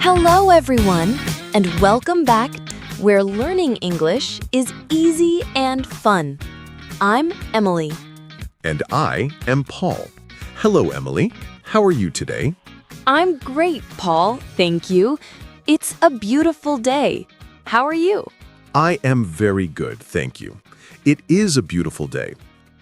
Hello, everyone, and welcome back where learning English is easy and fun. I'm Emily. And I am Paul. Hello, Emily. How are you today? I'm great, Paul. Thank you. It's a beautiful day. How are you? I am very good, thank you. It is a beautiful day.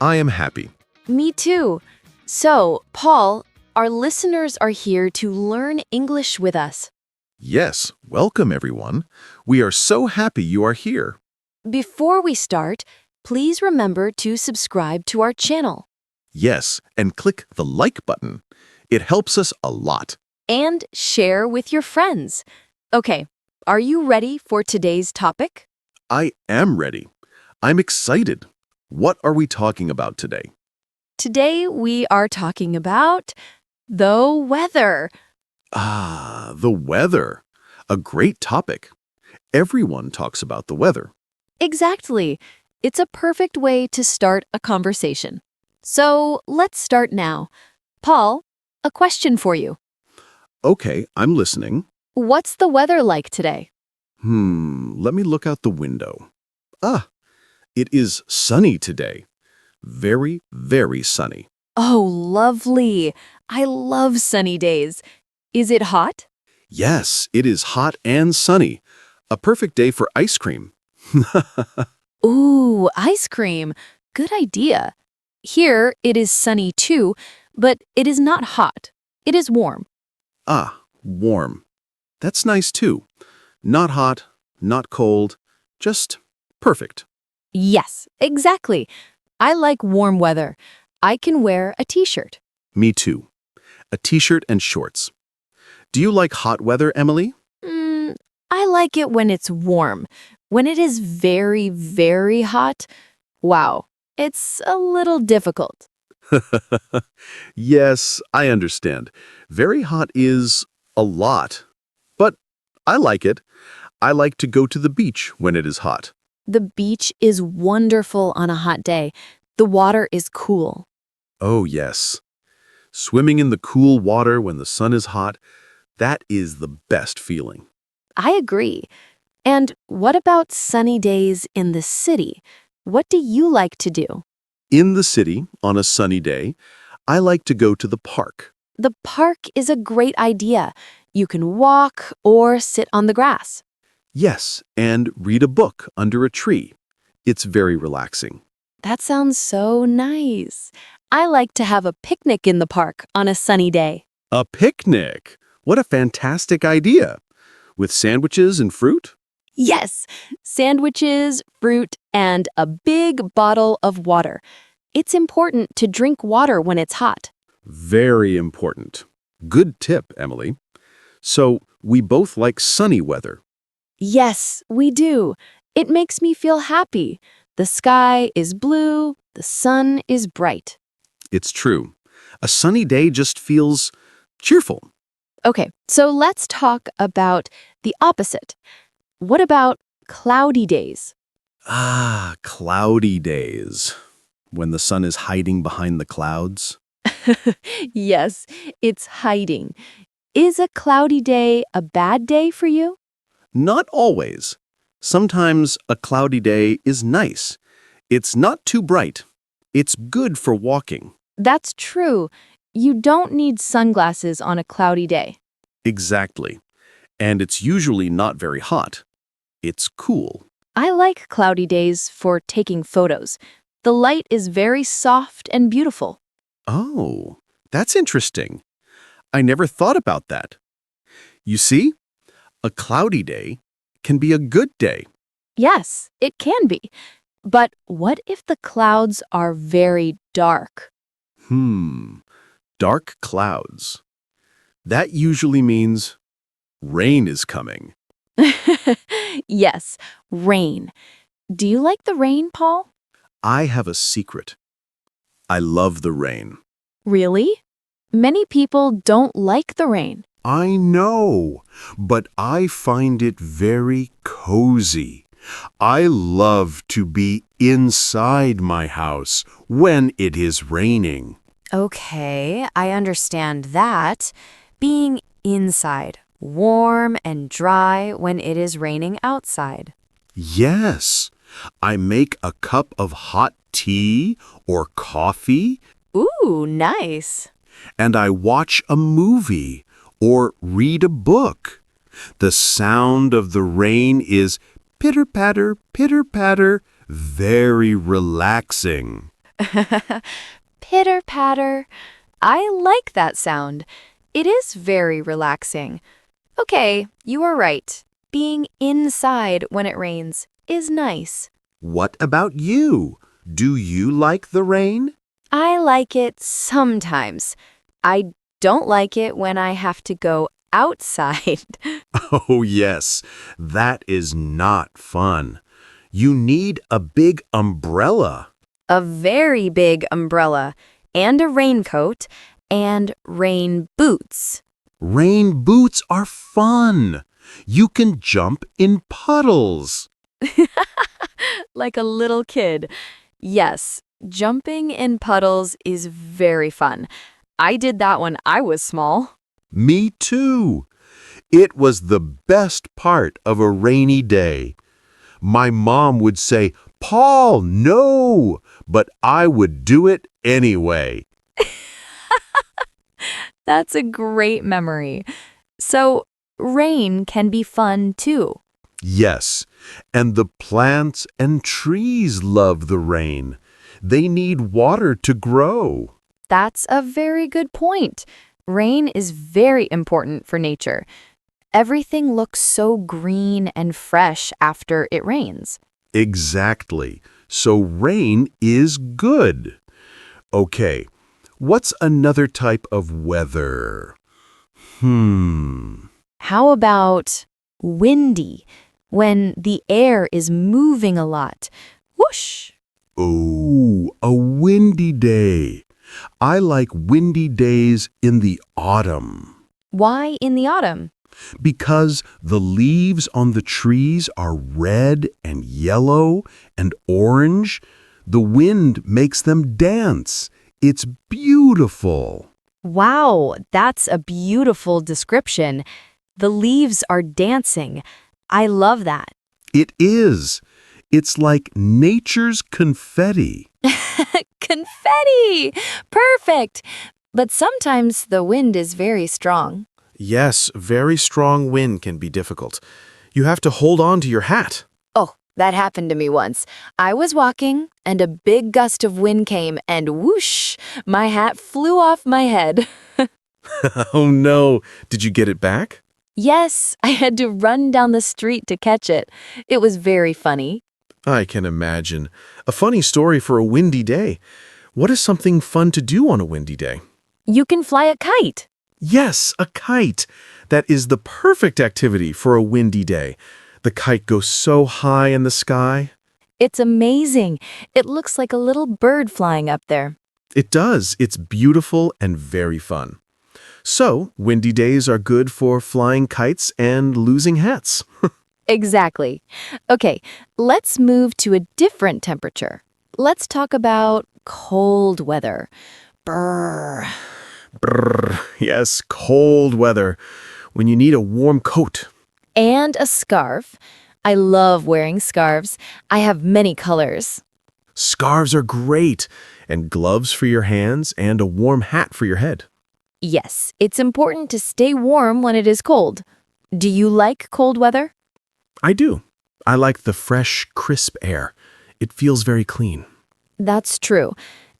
I am happy. Me too. So, Paul, our listeners are here to learn English with us. Yes, welcome everyone. We are so happy you are here. Before we start, please remember to subscribe to our channel Yes, and click the like button. It helps us a lot. and share with your friends. Okay, are you ready for today's topic? I am ready. I'm excited. What are we talking about today? Today we are talking about the weather. The weather. A great topic. Everyone talks about the weather. Exactly. It's a perfect way to start a conversation. So let's start now. Paul, a question for you. Okay, I'm listening. What's the weather like today? Let me look out the window. It is sunny today. Very, very sunny. Oh, lovely. I love sunny days. Is it hot? Yes, it is hot and sunny. A perfect day for ice cream. Ooh, ice cream. Good idea. Here it is sunny too, but it is not hot. It is warm. Warm. That's nice too. Not hot, not cold, just perfect. Yes, exactly. I like warm weather. I can wear a t-shirt. Me too. A t-shirt and shorts. Do you like hot weather, Emily? I like it when it's warm. When it is very, very hot, wow, it's a little difficult. Yes, I understand. Very hot is a lot. But I like it. I like to go to the beach when it is hot. The beach is wonderful on a hot day. The water is cool. Oh, yes. Swimming in the cool water when the sun is hot, that is the best feeling. I agree. And what about sunny days in the city? What do you like to do? In the city, on a sunny day, I like to go to the park. The park is a great idea. You can walk or sit on the grass. Yes, and read a book under a tree. It's very relaxing. That sounds so nice. I like to have a picnic in the park on a sunny day. A picnic! What a fantastic idea! With sandwiches and fruit? Yes, sandwiches, fruit, and a big bottle of water. It's important to drink water when it's hot. Very important. Good tip, Emily. So, we both like sunny weather. Yes, we do. It makes me feel happy. The sky is blue, the sun is bright. It's true. A sunny day just feels cheerful. Okay, so let's talk about the opposite. What about cloudy days? Cloudy days. When the sun is hiding behind the clouds. Yes, it's hiding. Is a cloudy day a bad day for you? Not always. Sometimes a cloudy day is nice. It's not too bright. It's good for walking. That's true. You don't need sunglasses on a cloudy day. Exactly. And it's usually not very hot. It's cool. I like cloudy days for taking photos. The light is very soft and beautiful. Oh, that's interesting. I never thought about that. You see, a cloudy day can be a good day. Yes, it can be. But what if the clouds are very dark? Dark clouds. That usually means rain is coming. Yes, rain. Do you like the rain, Paul? I have a secret. I love the rain. Really? Many people don't like the rain. I know, but I find it very cozy. I love to be inside my house when it is raining. Okay, I understand that. Being inside. warm and dry when it is raining outside. Yes, I make a cup of hot tea or coffee, Ooh, nice. and I watch a movie or read a book. The sound of the rain is pitter-patter, pitter-patter, very relaxing. Pitter-patter. I like that sound. It is very relaxing. Okay, you are right. Being inside when it rains is nice. What about you? Do you like the rain? I like it sometimes. I don't like it when I have to go outside. Oh, yes, that is not fun. You need a big umbrella. A very big umbrella and a raincoat and rain boots. Rain boots are fun. You can jump in puddles. Like a little kid. Yes, jumping in puddles is very fun. I did that when I was small. Me too. It was the best part of a rainy day. My mom would say, "Paul, no!" but I would do it anyway. That's a great memory. So, rain can be fun too. Yes, and the plants and trees love the rain. They need water to grow. That's a very good point. Rain is very important for nature. Everything looks so green and fresh after it rains. Exactly. So rain is good. Okay, what's another type of weather? How about windy, when the air is moving a lot? Whoosh! Oh, a windy day. I like windy days in the autumn Why in the autumn? because the leaves on the trees are red and yellow and orange. The wind makes them dance. It's beautiful. Wow, that's a beautiful description. The leaves are dancing. I love that. It is. It's like nature's confetti. Confetti! Perfect! But sometimes the wind is very strong. Yes, very strong wind can be difficult. You have to hold on to your hat. Oh, that happened to me once. I was walking, and a big gust of wind came, and whoosh, my hat flew off my head. Oh no, did you get it back? Yes, I had to run down the street to catch it. It was very funny. I can imagine. A funny story for a windy day. What is something fun to do on a windy day? You can fly a kite. Yes, a kite. That is the perfect activity for a windy day. The kite goes so high in the sky. It's amazing. It looks like a little bird flying up there. It does. It's beautiful and very fun. So, windy days are good for flying kites and losing hats. Exactly. Okay, let's move to a different temperature. Let's talk about cold weather. Brr. Brrr. Yes, cold weather. When you need a warm coat. And a scarf. I love wearing scarves. I have many colors. Scarves are great. And gloves for your hands and a warm hat for your head. Yes, it's important to stay warm when it is cold. Do you like cold weather? I do. I like the fresh, crisp air. It feels very clean. That's true.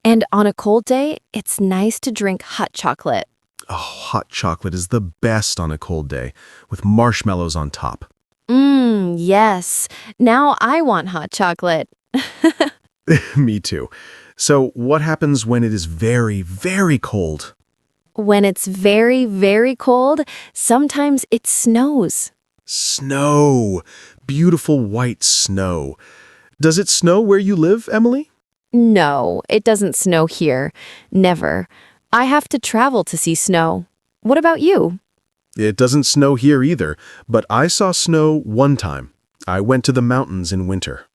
And on a cold day, it's nice to drink hot chocolate. Oh, hot chocolate is the best on a cold day, with marshmallows on top. Yes. Now I want hot chocolate. Me too. So, what happens when it is very, very cold? When it's very, very cold, sometimes it snows. Snow. Beautiful white snow. Does it snow where you live, Emily? No, it doesn't snow here. Never. I have to travel to see snow. What about you? It doesn't snow here either, but I saw snow one time. I went to the mountains in winter.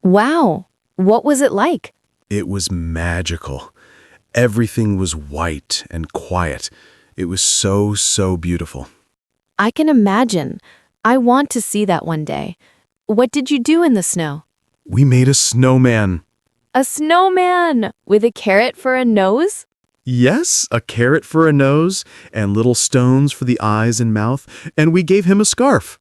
Wow. What was it like? It was magical. Everything was white and quiet. It was so, so beautiful. I can imagine. I want to see that one day. What did you do in the snow? We made a snowman. A snowman with a carrot for a nose? Yes, a carrot for a nose and little stones for the eyes and mouth, and we gave him a scarf.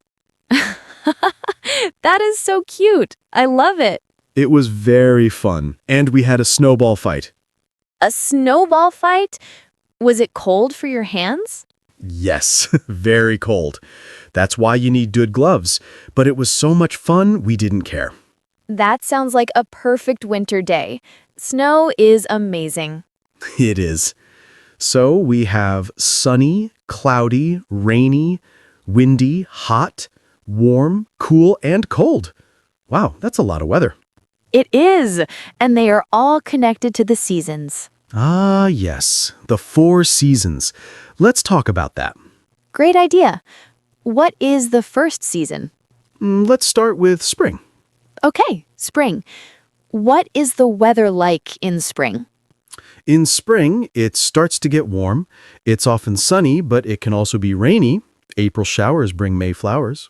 That is so cute. I love it. It was very fun, and we had a snowball fight. A snowball fight? Was it cold for your hands? Yes, very cold. That's why you need good gloves. But it was so much fun, we didn't care. That sounds like a perfect winter day. Snow is amazing. It is. So we have sunny, cloudy, rainy, windy, hot, warm, cool, and cold. Wow, that's a lot of weather. It is, and they are all connected to the seasons. Ah, yes, the 4 seasons. Let's talk about that. Great idea. What is the first season? Let's start with spring. Okay, spring. What is the weather like in spring? In spring, it starts to get warm. It's often sunny, but it can also be rainy. April showers bring May flowers.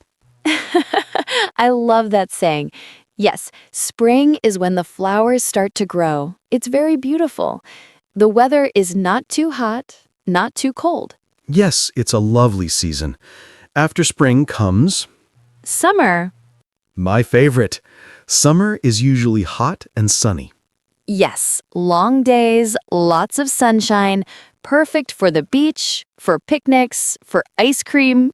I love that saying. Yes, spring is when the flowers start to grow. It's very beautiful. The weather is not too hot, not too cold. Yes, it's a lovely season. After spring comes Summer. my favorite. Summer is usually hot and sunny. Yes, long days, lots of sunshine, perfect for the beach, for picnics, for ice cream.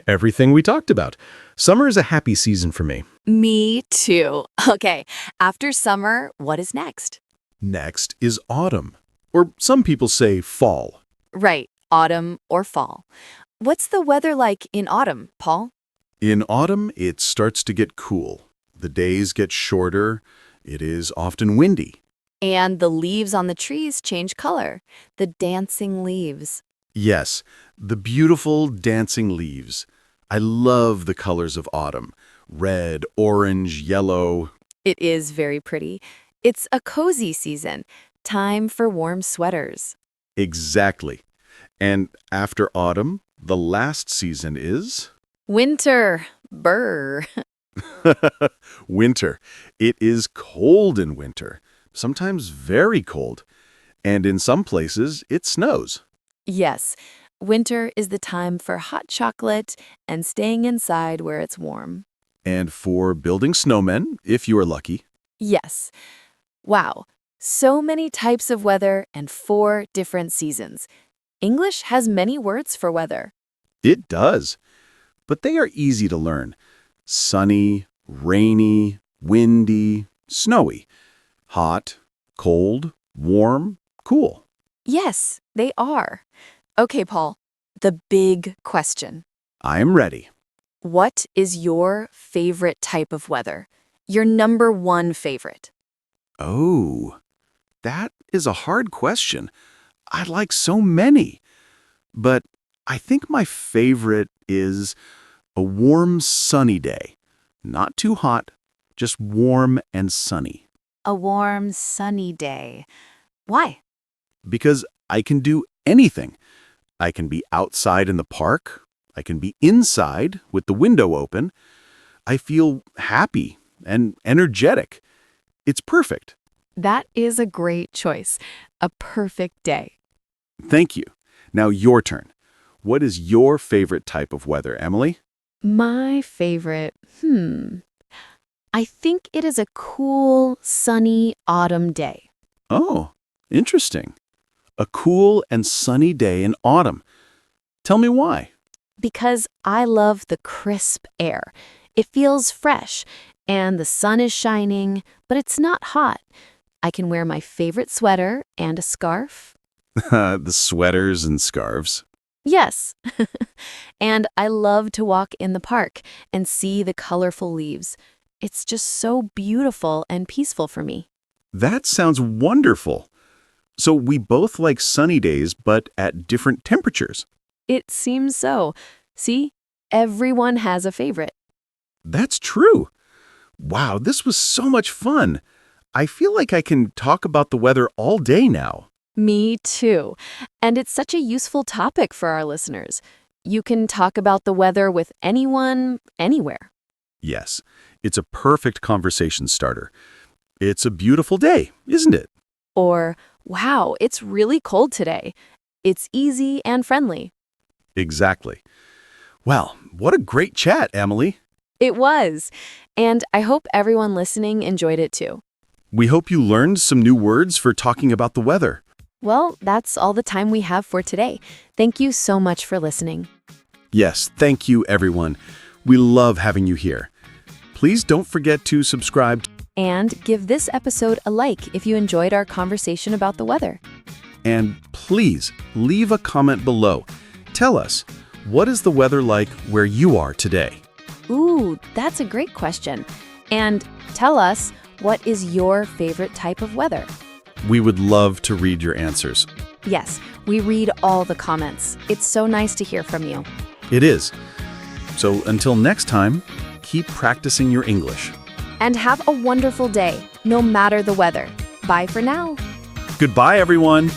Everything we talked about. Summer is a happy season for me. Me too. Okay, after summer, what is next? Next is autumn, or some people say fall. Right, autumn or fall. What's the weather like in autumn, Paul? In autumn, it starts to get cool. The days get shorter. It is often windy. And the leaves on the trees change color. The dancing leaves. Yes, the beautiful dancing leaves. I love the colors of autumn. Red, orange, yellow. It is very pretty. It's a cozy season. Time for warm sweaters. Exactly. And after autumn, the last season is Winter. Brr. winter. It is cold in winter, sometimes very cold. And in some places, it snows. Yes, winter is the time for hot chocolate and staying inside where it's warm. And for building snowmen, if you are lucky. Yes. Wow, so many types of weather and 4 different seasons. English has many words for weather. It does. But they are easy to learn. Sunny, rainy, windy, snowy. Hot, cold, warm, cool. Yes, they are. Okay, Paul, the big question. I am ready. What is your favorite type of weather? Your number 1 favorite? Oh, that is a hard question. I like so many. But I think my favorite is a warm, sunny day. Not too hot, just warm and sunny. A warm, sunny day. Why? Because I can do anything. I can be outside in the park. I can be inside with the window open. I feel happy and energetic. It's perfect. That is a great choice. A perfect day. Thank you. Now your turn. What is your favorite type of weather, Emily? My favorite, I think it is a cool, sunny autumn day. Oh, interesting. A cool and sunny day in autumn. Tell me why. Because I love the crisp air. It feels fresh, and the sun is shining, but it's not hot. I can wear my favorite sweater and a scarf. The sweaters and scarves. Yes. And I love to walk in the park and see the colorful leaves. It's just so beautiful and peaceful for me. That sounds wonderful. So we both like sunny days, but at different temperatures. It seems so. See, everyone has a favorite. That's true. Wow, this was so much fun. I feel like I can talk about the weather all day now. Me too. And it's such a useful topic for our listeners. You can talk about the weather with anyone, anywhere. Yes, it's a perfect conversation starter. It's a beautiful day, isn't it? Or, wow, it's really cold today. It's easy and friendly. Exactly. Well, what a great chat, Emily. It was. And I hope everyone listening enjoyed it too. We hope you learned some new words for talking about the weather. Well, that's all the time we have for today. Thank you so much for listening. Yes, thank you, everyone. We love having you here. Please don't forget to subscribe And give this episode a like if you enjoyed our conversation about the weather. and please leave a comment below. Tell us, what is the weather like where you are today? Ooh, that's a great question. And tell us, what is your favorite type of weather? We would love to read your answers. Yes, we read all the comments. It's so nice to hear from you. It is. So until next time, keep practicing your English. And have a wonderful day, no matter the weather. Bye for now. Goodbye, everyone.